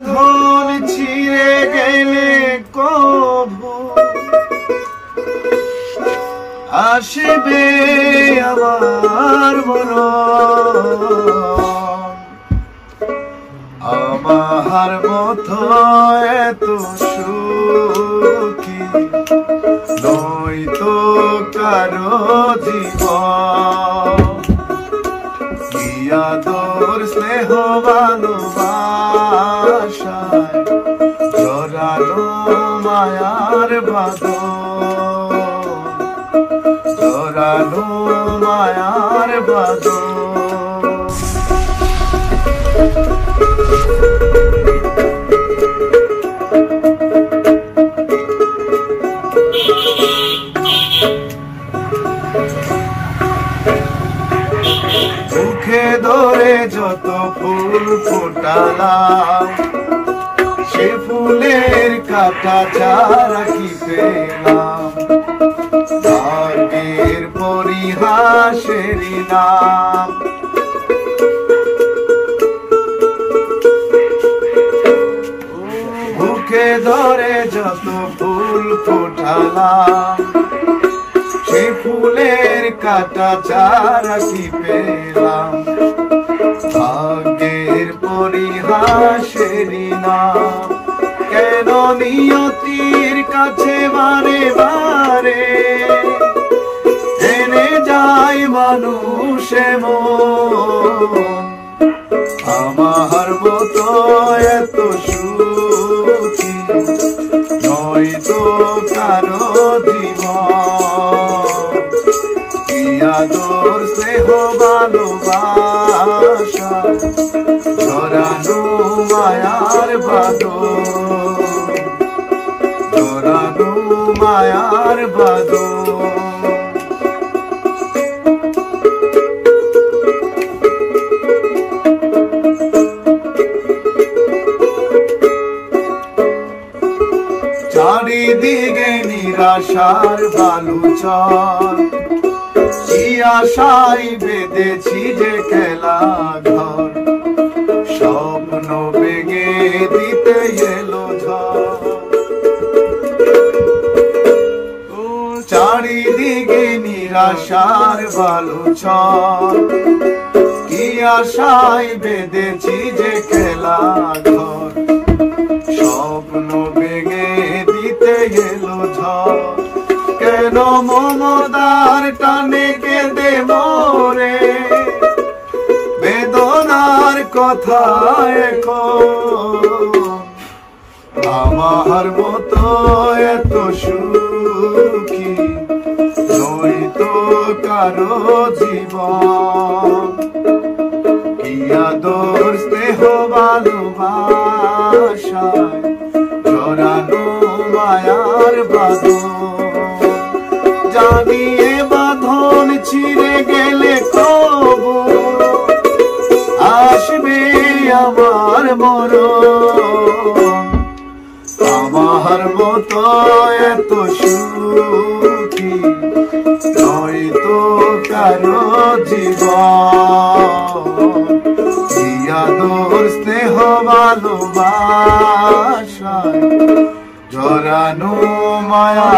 ধন ছিঁড়ে গেলে কভু আসবে আমার মরণ। আমার মতো এত সুখী নয়তো কারো জীবন। কি আদর স্নেহ ভালোবাসায় জড়ানো মায়ার বাঁধন, জড়ানো মায়ার বাঁধন। মুখে ধরে যত ফুল ফোটালাম, সে ফুলের কাটা চারা কি পেলাম। ভাগ্যের পরিহাসেরই নাম। মুখে ধরে যত ফুল ফোটালাম, সে ফুলের কাটা চারা কি পেলাম। ভাগ্যের পরিহাসেরই নাম। কেন নিয়তির কাছে বারে বারে এনে যায় মানুষে মন। আমার মতো এত সুখী নয়তো কারো জীবন। কি আদর স্নেহ ভালোবাসা জড়ানো মায়ার বাঁধন, জড়ানো মায়ার বাঁধন। চারিদিকে নিরাশার বালুচর, কি আশায় বেঁধেছি যে খেলা ঘর। স্বপ্ন ভেঙে দিতে এলো ঝড়। চারিদিকে নিরাশার বালুচর, কি আশায় বেঁধেছি যে খেলা ঘর। স্বপ্ন ভেঙে দিতে এলো ঝড়। কেন মমতার টানে কেঁদে মরে, বেদনার কথা এখন। আমার মতো এত সুখী নয়তো কারো জীবন। কি আদর স্নেহ ভালোবাসায় জড়ানো মায়ার বাঁধন। জানিয়ে বাঁধন ছিঁড়ে গেলে কবু আসবে আমার মরণ। আমার মতো এত সুখী নয়তো কারো জীবন। কি আদর স্নেহ ভালোবাসায় জড়ানো মায়া